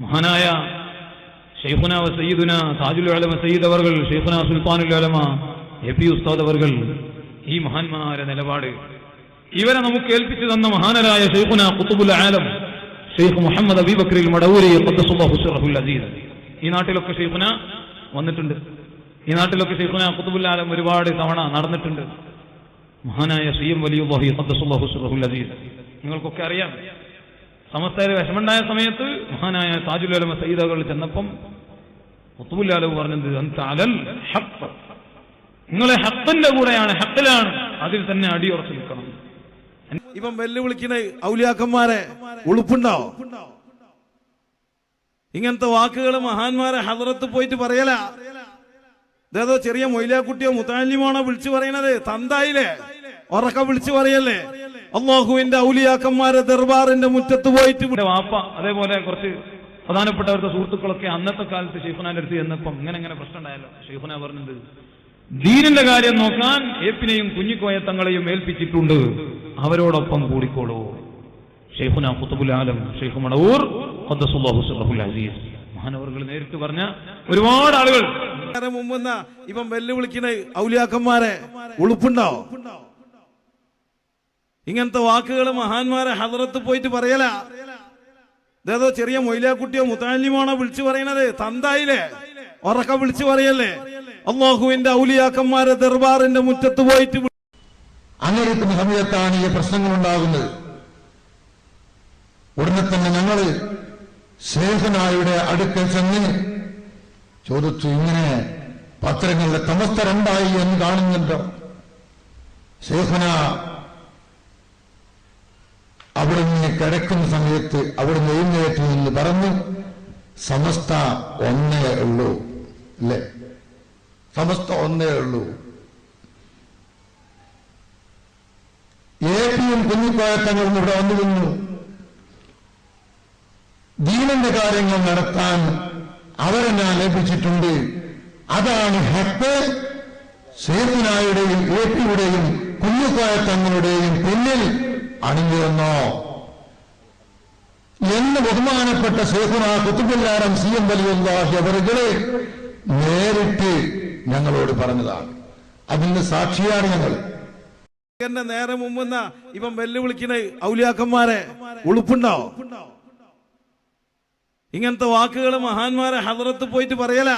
മഹാനായ ശൈഖുന വ സയ്യിദുന താജുൽ ഉലമ സയ്യിദ് അവർകൾ, ശൈഖുന സുൽത്താനുൽ ഉലമ എപി ഉസ്താദ് അവർകൾ ഈ മഹാന്മാരെ നിലപാട് ഇവരെ നമുക്ക് ഏൽപ്പിച്ചു തന്ന മഹാനരായ ശൈഖുന ഖുതുബുൽ ആലം ഷെയ്ഖ് മുഹമ്മദ് അബീബക്രിൽ മടവൂരി ഖദ്ദസുല്ലാഹു സിർറഹുൽ അസീസ്. ഈ നാട്ടിലൊക്കെ ശൈഖുന വന്നിട്ടുണ്ട്. ഈ നാട്ടിലൊക്കെ ശൈഖുന ഖുതുബുൽ ആലം ഒരുപാട് തവണ നടന്നിട്ടുണ്ട്. മഹാനായ സിയം വലിയുല്ലാഹി ഖദ്ദസുല്ലാഹു സിർറഹുൽ അസീസ് നിങ്ങൾക്കൊക്കെ അറിയാം. സമസ്തയിൽ വിഷമുണ്ടായ സമയത്ത് മഹാനായ താജുൽ ഉലമ സയ്യിദുകൾ ചെന്നപ്പം ഖുതുബുൽ ആലം പറഞ്ഞത് അൻത അലൽ ഹഖ്, നിങ്ങളെ ഹഖിന്റെ കൂടെയാണ്, ഹഖിലാണ്, അതിൽ തന്നെ അടിയുറച്ചു നിൽക്കണം. ഇവൻ വെല്ലുവിളിക്കുന്ന ഔലിയാക്കന്മാരെ ഉളുപ്പുണ്ടോ? ഇങ്ങനത്തെ വാക്കുകൾ മഹാന്മാരെ ഹദറത്ത് പോയിട്ട് പറയല. ഇതേതോ ചെറിയ മൊയ്ലാക്കുട്ടിയോ മുത്താലിമാണോ വിളിച്ചു പറയണത്? തന്തായില്ലേ ഉറക്ക വിളിച്ചു പറയല്ലേ? അല്ലാഹുവിന്റെ ഔലിയാക്കന്മാരെ ദർബാറിന്റെ മുറ്റത്ത് പോയിട്ട് വാപ്പ അതേപോലെ കുറച്ച് പ്രധാനപ്പെട്ടവരുടെ സുഹൃത്തുക്കളൊക്കെ അന്നത്തെ കാലത്ത് ഷെയ്ഖുനാന്റെ അടുത്ത് ചെന്നപ്പം ഇങ്ങനെ പ്രശ്നം ഉണ്ടായല്ലോ. ഷെയ്ഖുന പറഞ്ഞത് ദീനിന്റെ കാര്യം നോക്കാൻ ഏപ്പിനെയും കുഞ്ഞിക്കോയ തങ്ങളെയും ഏൽപ്പിച്ചിട്ടുണ്ട്, അവരോടൊപ്പം കൂടിക്കോളൂ. ഷെയ്ഖുന ഖുതുബുൽ ആലം ഷെയ്ഖ് മടവൂർ ഖദ്ദസുല്ലാഹു സിർറഹുൽ അസീസ് മഹാനവർകൾ നേരിട്ട് പറഞ്ഞ ഒരുപാട് ആളുകൾ മുമ്പെന്ന ഇവൻ വെല്ലുവിളിക്കുന്ന ഔലിയാക്കന്മാരെ ഉളുപ്പുണ്ടോ? ഇങ്ങനത്തെ വാക്കുകൾ മഹാന്മാരെ ഹദറത്ത് പോയിട്ട് പറയല. ഇതേതോ ചെറിയ മൊയ്ലാക്കുട്ടിയോ മുത്താലിമാണോ വിളിച്ചു പറയണത്? തന്തായില്ലേ ഉറക്ക വിളിച്ചു പറയല്ലേ? അല്ലാഹുവിന്റെ ഔലിയാക്കന്മാരെ ദർബാറിന്റെ മുറ്റത്ത് പോയിട്ട് അങ്ങനെയുള്ള സമയത്താണ് ഈ പ്രശ്നങ്ങൾ ഉണ്ടാകുന്നത്. ഉടനെ തന്നെ ഞങ്ങൾ ശൈഖുനായുടെ അടുക്കൽ ചെന്ന് ചോദിച്ചു, ഇങ്ങനെ പത്രങ്ങളുടെ സമസ്ത രണ്ടായി എന്ന് കാണുന്നുണ്ടോ? ശൈഖുന അവിടുന്ന് കിടക്കുന്ന സമയത്ത് അവിടുന്ന് എഴുന്നേറ്റ് നിന്ന് പറഞ്ഞു, സമസ്ത ഒന്നേ ഉള്ളൂ അല്ലേ, സമസ്ത ഒന്നേ ഉള്ളൂ. ഏപിയും കുഞ്ഞിക്കോയത്തങ്ങളും ഇവിടെ വന്നിരുന്നു. ദീനന്റെ കാര്യങ്ങൾ നടത്താൻ അവരെ ഞാൻ ലഭിച്ചിട്ടുണ്ട്. അതാണ് ഹക്ക്. ശൈഖുനായുടെയും ഏപിയുടെയും കുഞ്ഞിക്കോയത്തങ്ങളുടെയും പിന്നിൽ അണിഞ്ഞിരുന്നോ എന്ന് ബഹുമാനപ്പെട്ട ശൈഖുന ഖുതുബുൽ ആലം സിയം വലിയുല്ലാഹി അവറുകളെ നേരിട്ട് ഞങ്ങളോട് പറഞ്ഞതാണ്. അതിന് സാക്ഷിയാണ് ഞങ്ങൾ. നേരെ മുമ്പെന്ന ഇവൻ വെല്ലുവിളിക്കുന്ന ഔലിയാക്കന്മാരെ ഉളുപ്പുണ്ടോ? ഇങ്ങനത്തെ വാക്കുകൾ മഹാന്മാരെ ഹദറത്ത് പോയിട്ട് പറയല.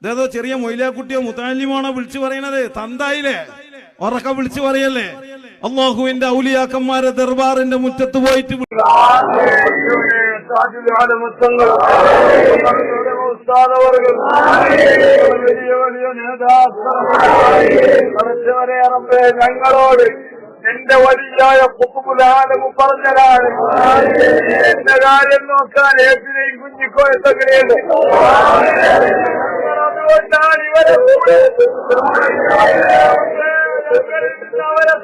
ഇതേതോ ചെറിയ മൊയ്ലാക്കുട്ടിയോ മുത്താലിമാണോ വിളിച്ചു പറയണത്? തന്തായില്ലേ ഉറക്ക വിളിച്ചു പറയല്ലേ? അല്ലാഹുവിന്റെ ഔലിയാക്കന്മാരെ ദർബാറിന്റെ മുറ്റത്ത് പോയിട്ട് ഞങ്ങളോട് എന്റെ വലിയായ ഖുതുബുൽ ആലം പറഞ്ഞതാണ്, എന്റെ കാര്യം നോക്കാൻ ഏപ്പിനെയും കുഞ്ഞിക്കോയത്തങ്ങളെയും അതുകൊണ്ടാണ് ഇവരെ കൂടെ അവരെ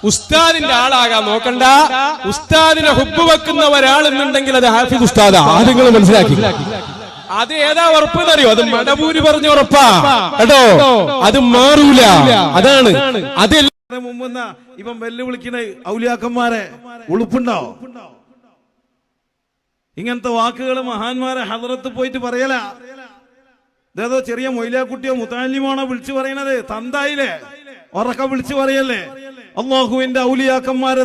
ഉസ്താദിന്റെ ആളാകാൻ നോക്കണ്ട. ഉസ്താദിനെ ഹുബ്ബ് വെക്കുന്ന ഒരാളെന്നുണ്ടെങ്കിൽ അത് ഹാഫിദ് ഉസ്താദാ. അത് നിങ്ങൾ മനസ്സിലാക്കി. അത് ഏതാ ഉറപ്പെന്നറിയോ? അത് മടവൂര് പറഞ്ഞ ഉറപ്പാ കേട്ടോ, അത് മാറൂല. അതാണ് അത്. മുമ്പെന്ന ഇവൻ വെല്ലുവിളിക്കുന്ന ഔലിയാക്കന്മാരെ ഉളുപ്പുണ്ടോ? ഇങ്ങനത്തെ വാക്കുകൾ മഹാന്മാരെ ഹദറത്ത് പോയിട്ട് പറയല. ഇതേതോ ചെറിയ മൊയ്ലാക്കുട്ടിയോ മുത്താലിമാണോ വിളിച്ചു പറയണത്? തന്തായില്ലേ ഉറക്ക വിളിച്ചു പറയല്ലേ? അല്ലാഹുവിന്റെ ഔലിയാക്കന്മാരെ